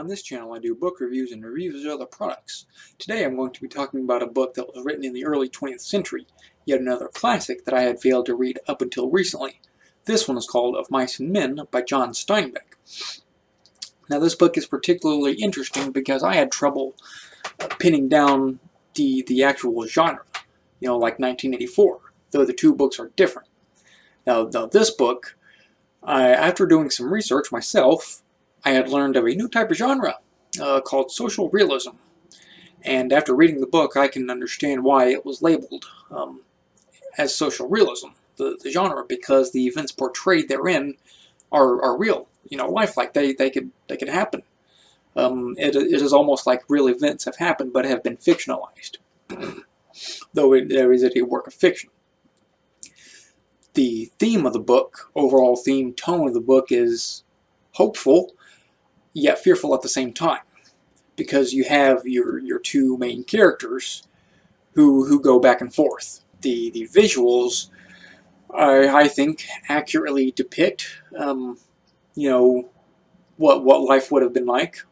On this channel I do book reviews and reviews of other products. Today I'm going to be talking about a book that was written in the early 20th century, yet another classic that I had failed to read up until recently. This one is called Of Mice and Men by John Steinbeck. Now this book is particularly interesting because I had trouble pinning down the actual genre, like 1984, though the two books are different. Now this book, after doing some research myself, I had learned of a new type of genre called social realism. And after reading the book, I can understand why it was labeled as social realism, the genre, because the events portrayed therein are real, lifelike. They could happen. It is almost like real events have happened but have been fictionalized, though there is a work of fiction. The theme of the book, overall theme, tone of the book is hopeful, yet fearful at the same time, because you have your two main characters who go back and forth. The visuals, I think, accurately depict, what life would have been like,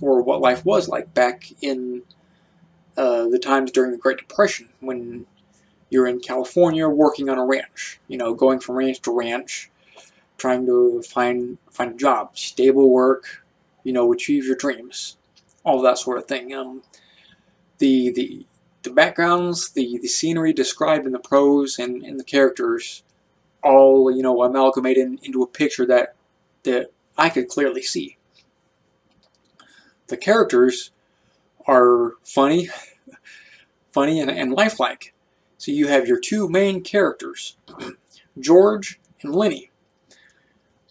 or what life was like back in the times during the Great Depression, when you're in California working on a ranch, going from ranch to ranch, trying to find a job, stable work, achieve your dreams, all that sort of thing. The backgrounds, the scenery described in the prose and the characters, all amalgamated into a picture that I could clearly see. The characters are funny and lifelike. So you have your two main characters, George and Lenny.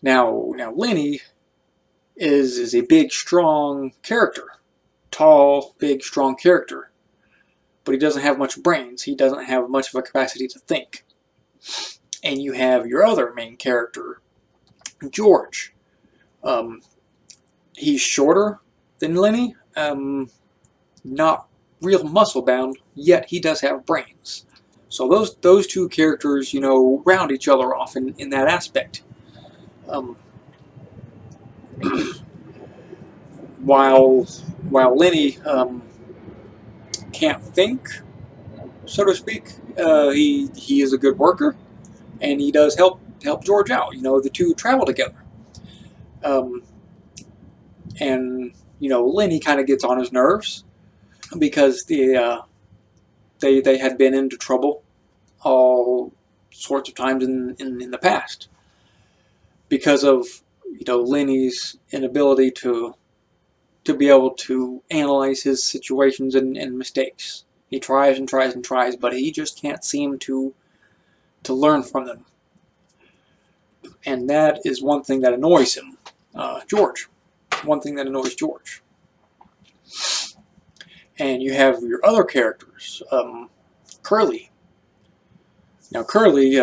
Now Lenny is a big, strong character. Tall, big, strong character. But he doesn't have much brains. He doesn't have much of a capacity to think. And you have your other main character, George. He's shorter than Lenny. Not real muscle-bound, yet he does have brains. So those two characters, round each other off in that aspect. While Lenny can't think, so to speak, he is a good worker, and he does help George out. The two travel together, and Lenny kind of gets on his nerves because they had been into trouble all sorts of times in the past because of Lenny's inability to be able to analyze his situations and mistakes. He tries and tries and tries, but he just can't seem to learn from them. And that is one thing that annoys him, George. One thing that annoys George. And you have your other characters, Curly. Now Curly,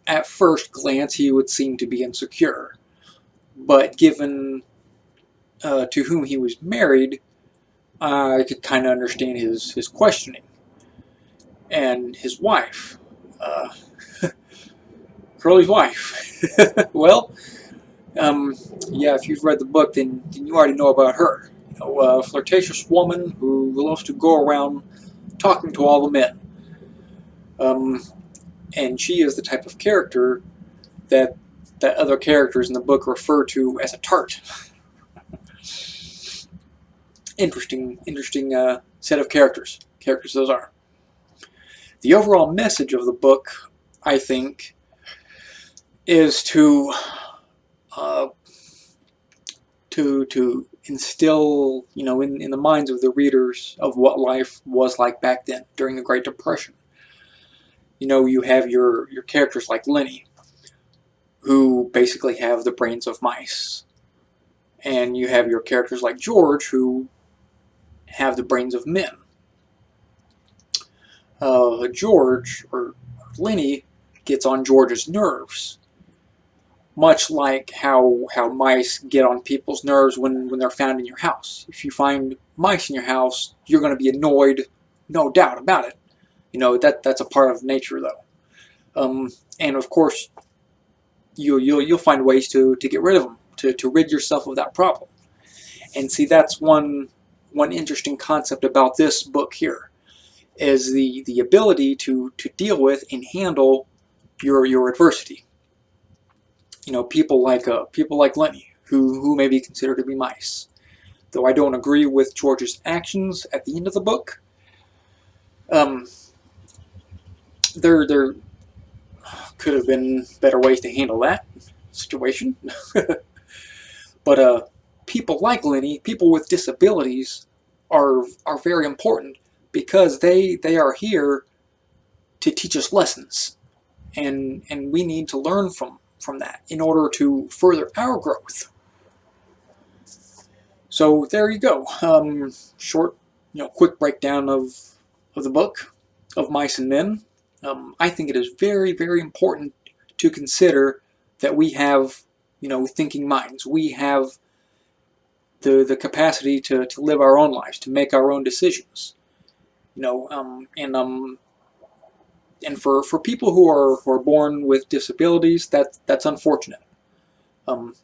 at first glance, he would seem to be insecure, but given to whom he was married, I could kind of understand his questioning. And his wife, Curly's wife, well, yeah, if you've read the book, then you already know about her. A flirtatious woman who loves to go around talking to all the men. And she is the type of character that other characters in the book refer to as a tart. Interesting set of characters. Characters those are. The overall message of the book, I think, is to instill, in the minds of the readers of what life was like back then during the Great Depression. You have your characters like Lenny, who basically have the brains of mice. And you have your characters like George, who have the brains of men. George, or Lenny, gets on George's nerves, much like how mice get on people's nerves when they're found in your house. If you find mice in your house, you're going to be annoyed, no doubt about it. That's a part of nature, though. And of course, you'll find ways to get rid of them, to rid yourself of that problem. And see, that's one interesting concept about this book here, is the ability to deal with and handle your adversity. You know, people like Lenny, who may be considered to be mice. Though I don't agree with George's actions at the end of the book, um, there could have been better ways to handle that situation. But people like Lenny, people with disabilities, are very important because they are here to teach us lessons, and we need to learn from that in order to further our growth. So there you go. Short, quick breakdown of the book of Mice and Men. I think it is very, very important to consider that we have, thinking minds. We have the capacity to live our own lives, to make our own decisions. And for people who are born with disabilities, that's unfortunate.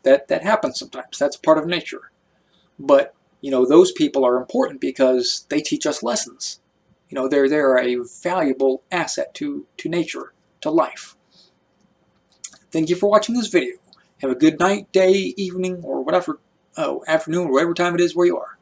That happens sometimes. That's part of nature. But those people are important because they teach us lessons. They're a valuable asset to nature, to life. Thank you for watching this video. Have a good night, day, evening, or whatever, afternoon, or whatever time it is where you are.